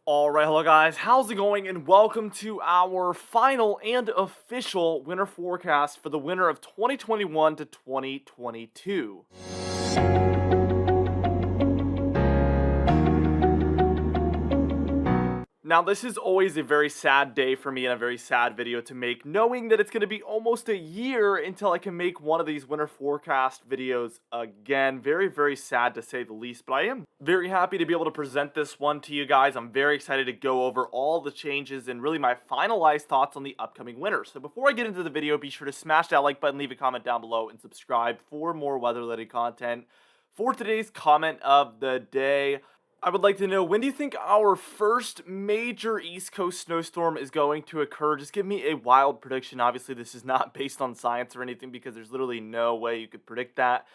Alright, hello guys, how's it going? And welcome to our final and official winter forecast for the winter of 2021 to 2022. Now, this is always a very sad day for me and a very sad video to make, knowing that it's going to be almost a year until I can make one of these winter forecast videos again. Very, very sad to say the least, but I am very happy to be able to present this one to you guys. I'm very excited to go over all the changes and really my finalized thoughts on the upcoming winter. So before I get into the video, be sure to smash that like button, leave a comment down below, and subscribe for more weather-related content. For today's comment of the day, I would like to know, when do you think our first major East Coast snowstorm is going to occur? Just give me a wild prediction. Obviously, this is not based on science or anything because there's literally no way you could predict that.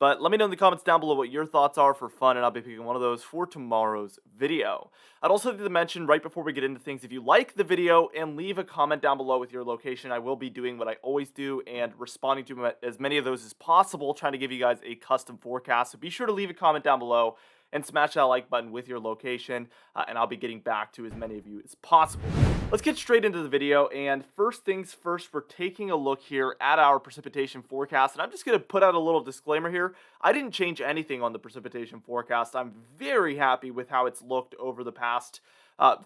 But let me know in the comments down below what your thoughts are for fun, and I'll be picking one of those for tomorrow's video. I'd also like to mention right before we get into things, if you like the video and leave a comment down below with your location, I will be doing what I always do and responding to as many of those as possible, trying to give you guys a custom forecast. So be sure to leave a comment down below and smash that like button with your location, and I'll be getting back to as many of you as possible. Let's get straight into the video, and first things first, we're taking a look here at our precipitation forecast, and I'm just going to put out a little disclaimer here. I didn't change anything on the precipitation forecast. I'm very happy with how it's looked over the past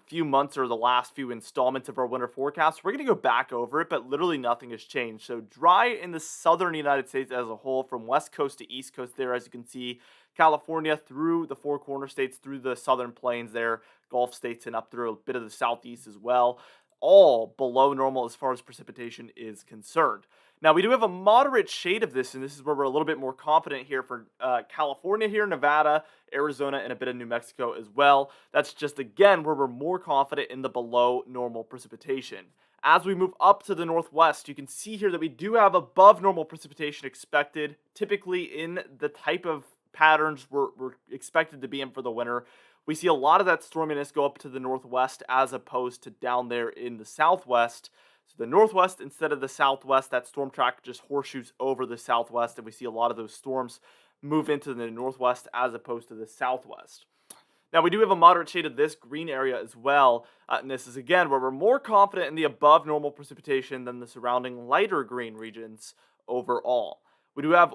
few months or the last few installments of our winter forecast. We're going to go back over it, but literally nothing has changed. So dry in the southern United States as a whole, from west coast to east coast there, as you can see, California through the Four Corner States, through the southern plains there, Gulf states, and up through a bit of the southeast as well. All below normal as far as precipitation is concerned. Now, we do have a moderate shade of this, and this is where we're a little bit more confident here for California here, Nevada, Arizona, and a bit of New Mexico as well. That's just, again, where we're more confident in the below normal precipitation. As we move up to the northwest, you can see here that we do have above normal precipitation expected, typically in the type of patterns we're expected to be in for the winter. We see a lot of that storminess go up to the northwest as opposed to down there in the southwest. So the northwest instead of the southwest, that storm track just horseshoes over the southwest, and we see a lot of those storms move into the northwest as opposed to the southwest. Now, we do have a moderate shade of this green area as well, and this is, again, where we're more confident in the above normal precipitation than the surrounding lighter green regions overall. We do have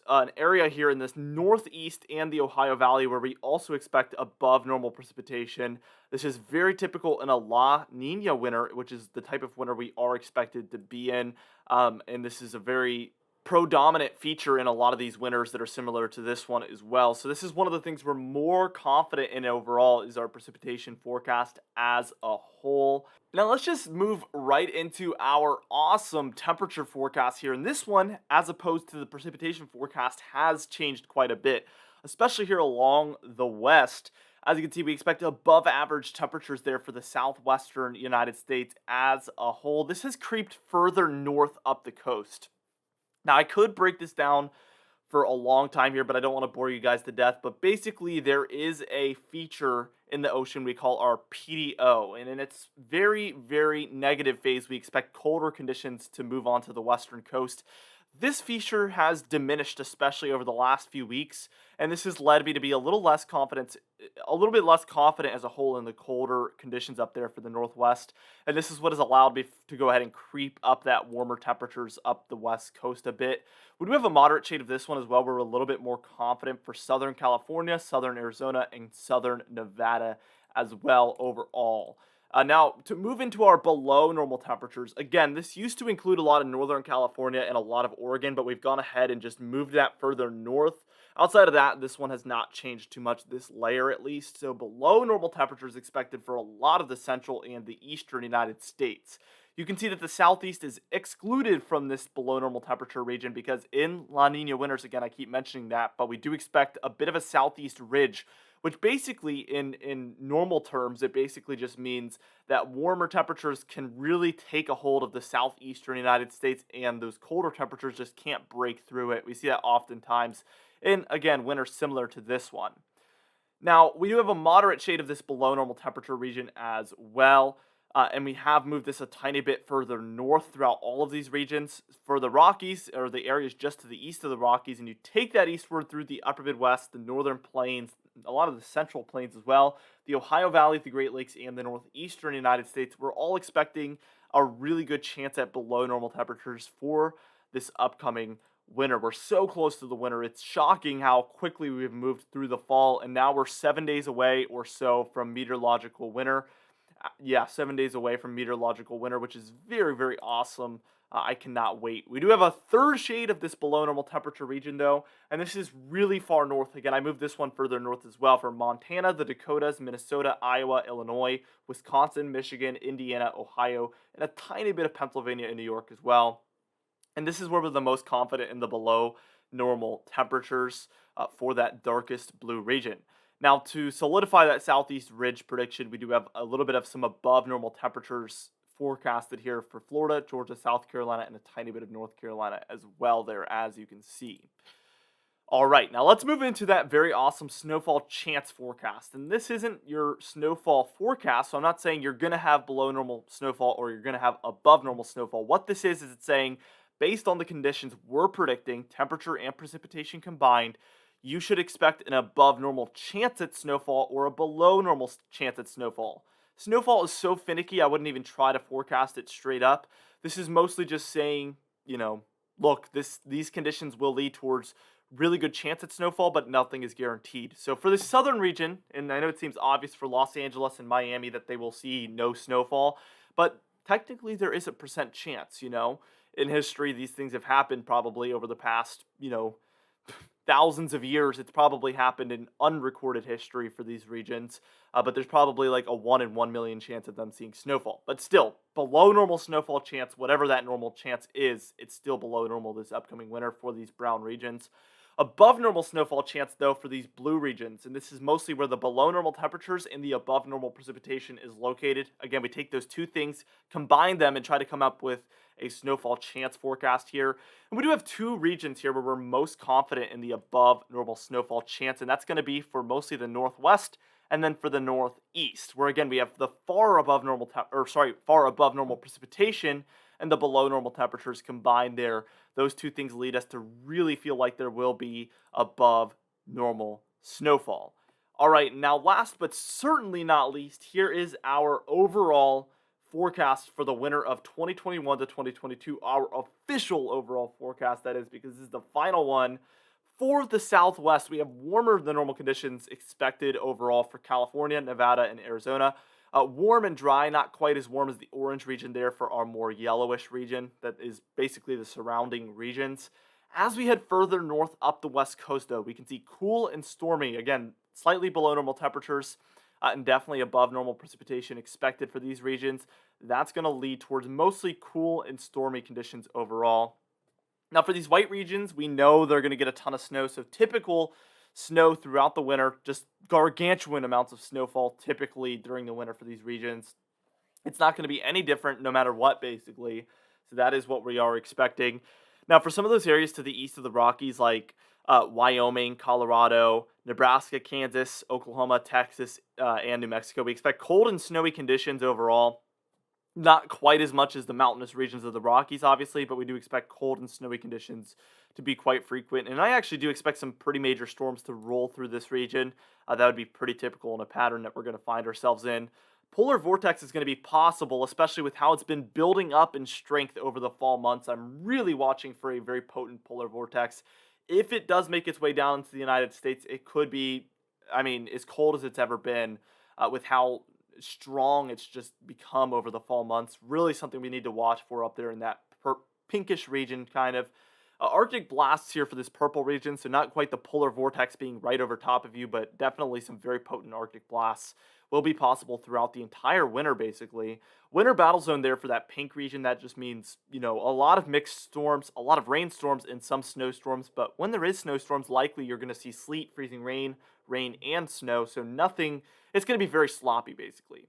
an area here in this northeast and the Ohio Valley where we also expect above normal precipitation. This is very typical in a La Nina winter, which is the type of winter we are expected to be in. And this is a very predominant feature in a lot of these winters that are similar to this one as well. So this is one of the things we're more confident in overall, is our precipitation forecast as a whole. Now let's just move right into our awesome temperature forecast here. And this one, as opposed to the precipitation forecast, has changed quite a bit, especially here along the west. As you can see, we expect above average temperatures there for the southwestern United States as a whole. This has creeped further north up the coast. Now, I could break this down for a long time here, but I don't want to bore you guys to death. But basically, there is a feature in the ocean we call our PDO. And in its very, very negative phase, we expect colder conditions to move on to the western coast. This feature has diminished, especially over the last few weeks, and this has led me to be a little bit less confident as a whole in the colder conditions up there for the northwest. And this is what has allowed me to go ahead and creep up that warmer temperatures up the west coast a bit. We do have a moderate shade of this one as well, where we're a little bit more confident for Southern California, Southern Arizona, and Southern Nevada as well overall. Now, to move into our below normal temperatures, again, this used to include a lot of Northern California and a lot of Oregon, but we've gone ahead and just moved that further north. Outside of that, this one has not changed too much, this layer at least. So below normal temperatures expected for a lot of the central and the eastern United States. You can see that the southeast is excluded from this below normal temperature region because in La Nina winters, again, I keep mentioning that, but we do expect a bit of a southeast ridge, which basically in normal terms, it basically just means that warmer temperatures can really take a hold of the southeastern United States, and those colder temperatures just can't break through it. We see that oftentimes in, again, winters similar to this one. Now, we do have a moderate shade of this below normal temperature region as well. And we have moved this a tiny bit further north throughout all of these regions. For the Rockies, or the areas just to the east of the Rockies, and you take that eastward through the upper Midwest, the northern plains, a lot of the central plains as well. The Ohio Valley, the Great Lakes, and the northeastern United States, we're all expecting a really good chance at below normal temperatures for this upcoming winter. We're so close to the winter. It's shocking how quickly we've moved through the fall, and now we're 7 days away or so from meteorological winter. Yeah, 7 days away from meteorological winter, which is very, very awesome. I cannot wait. We do have a third shade of this below normal temperature region, though, and this is really far north. Again, I moved this one further north as well, from Montana, the Dakotas, Minnesota, Iowa, Illinois, Wisconsin, Michigan, Indiana, Ohio, and a tiny bit of Pennsylvania and New York as well. And this is where we're the most confident in the below normal temperatures for that darkest blue region. Now, to solidify that southeast ridge prediction, we do have a little bit of some above normal temperatures forecasted here for Florida, Georgia, South Carolina, and a tiny bit of North Carolina as well there, as you can see. All right, now let's move into that very awesome snowfall chance forecast. And this isn't your snowfall forecast, so I'm not saying you're going to have below normal snowfall or you're going to have above normal snowfall. What this is it's saying, based on the conditions we're predicting, temperature and precipitation combined, you should expect an above normal chance at snowfall or a below normal chance at snowfall. Snowfall is so finicky, I wouldn't even try to forecast it straight up. This is mostly just saying, look, these conditions will lead towards really good chance at snowfall, but nothing is guaranteed. So for the southern region, and I know it seems obvious for Los Angeles and Miami that they will see no snowfall, but technically there is a percent chance, In history, these things have happened probably over the past, thousands of years. It's probably happened in unrecorded history for these regions, but there's probably like a 1 in 1 million chance of them seeing snowfall. But still, below normal snowfall chance, whatever that normal chance is, it's still below normal this upcoming winter for these brown regions. Above normal snowfall chance, though, for these blue regions, and this is mostly where the below normal temperatures and the above normal precipitation is located. Again, we take those two things, combine them, and try to come up with a snowfall chance forecast here. And we do have two regions here where we're most confident in the above normal snowfall chance, and that's going to be for mostly the northwest and then for the northeast, where again we have the far above normal precipitation and the below normal temperatures combined there. Those two things lead us to really feel like there will be above normal snowfall. All right, now last but certainly not least, here is our overall forecast for the winter of 2021 to 2022, our official overall forecast, that is, because this is the final one. For the Southwest, we have warmer than normal conditions expected overall for California, Nevada, and Arizona. Warm and dry, not quite as warm as the orange region there for our more yellowish region that is basically the surrounding regions. As we head further north up the west coast, though, we can see cool and stormy, again, slightly below normal temperatures, and definitely above normal precipitation expected for these regions. That's going to lead towards mostly cool and stormy conditions overall. Now, for these white regions, we know they're going to get a ton of snow, so typical snow throughout the winter, just gargantuan amounts of snowfall typically during the winter for these regions. It's not going to be any different no matter what, basically. So that is what we are expecting. Now, for some of those areas to the east of the Rockies, like Wyoming, Colorado, Nebraska, Kansas, Oklahoma, Texas, and New Mexico, we expect cold and snowy conditions overall. Not quite as much as the mountainous regions of the Rockies, obviously, but we do expect cold and snowy conditions to be quite frequent. And I actually do expect some pretty major storms to roll through this region. That would be pretty typical in a pattern that we're going to find ourselves in. Polar vortex is going to be possible, especially with how it's been building up in strength over the fall months. I'm really watching for a very potent polar vortex. If it does make its way down into the United States, it could be, as cold as it's ever been with how strong it's just become over the fall months. Really something we need to watch for up there in that pinkish region, kind of. Arctic blasts here for this purple region, so not quite the polar vortex being right over top of you, but definitely some very potent Arctic blasts will be possible throughout the entire winter, basically. Winter battle zone there for that pink region. That just means, a lot of mixed storms, a lot of rainstorms, and some snowstorms. But when there is snowstorms, likely you're going to see sleet, freezing rain, and snow. So nothing, it's going to be very sloppy, basically.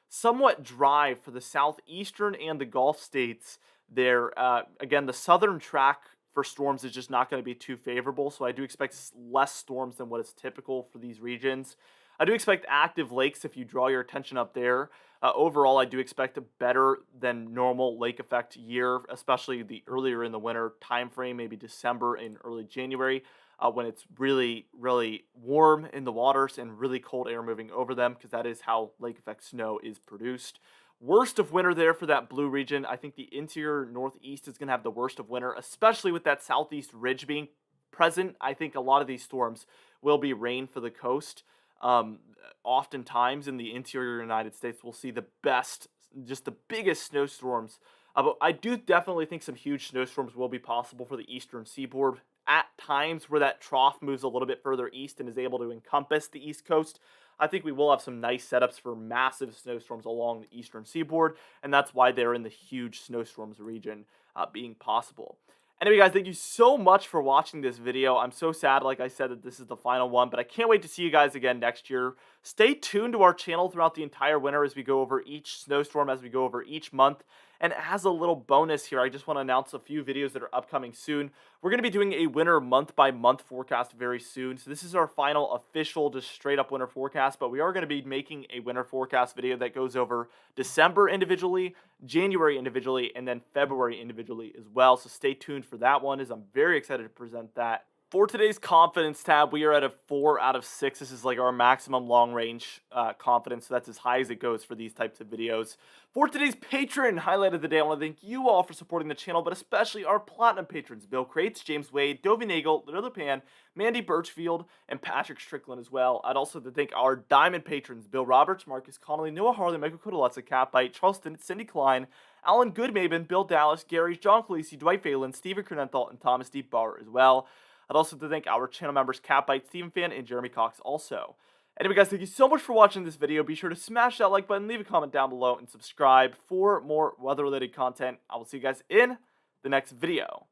Somewhat dry for the southeastern and the Gulf states there. Again, the southern track for storms is just not going to be too favorable, so I do expect less storms than what is typical for these regions. I do expect active lakes if you draw your attention up there. Overall, I do expect a better than normal lake effect year, especially the earlier in the winter time frame, maybe December and early January. when it's really, really warm in the waters and really cold air moving over them, because that is how lake effect snow is produced. Worst of winter there for that blue region. I think the interior northeast is going to have the worst of winter, especially with that southeast ridge being present. I think a lot of these storms will be rain for the coast. Um, Oftentimes in the interior United States, we'll see the best, just the biggest snowstorms. But I do definitely think some huge snowstorms will be possible for the eastern seaboard at times where that trough moves a little bit further east and is able to encompass the east coast. I think we will have some nice setups for massive snowstorms along the eastern seaboard, and that's why they're in the huge snowstorms region being possible. Anyway, guys, thank you so much for watching this video. I'm so sad, like I said, that this is the final one, but I can't wait to see you guys again next year. Stay tuned to our channel throughout the entire winter as we go over each snowstorm, as we go over each month. And as a little bonus here, I just want to announce a few videos that are upcoming soon. We're going to be doing a winter month-by-month forecast very soon. So this is our final official, just straight-up winter forecast, but we are going to be making a winter forecast video that goes over December individually, January individually, and then February individually as well. So stay tuned for that one, as I'm very excited to present that. For today's confidence tab, we are at a 4 out of 6. This is like our maximum long-range confidence, so that's as high as it goes for these types of videos. For today's patron highlight of the day, I want to thank you all for supporting the channel, but especially our platinum patrons, Bill Crates, James Wade, Dovey Nagel, Little Pan, Mandy Birchfield, and Patrick Strickland as well. I'd also like to thank our diamond patrons, Bill Roberts, Marcus Connolly, Noah Harley, Michael Kodaletsa, Catbite, Charleston, Cindy Klein, Alan Goodmaben, Bill Dallas, Gary, John Khaleesi, Dwight Phelan, Stephen Crenenthal, and Thomas D. Barr as well. I'd also like to thank our channel members, Catbite, Stephen Fan, and Jeremy Cox also. Anyway, guys, thank you so much for watching this video. Be sure to smash that like button, leave a comment down below, and subscribe for more weather-related content. I will see you guys in the next video.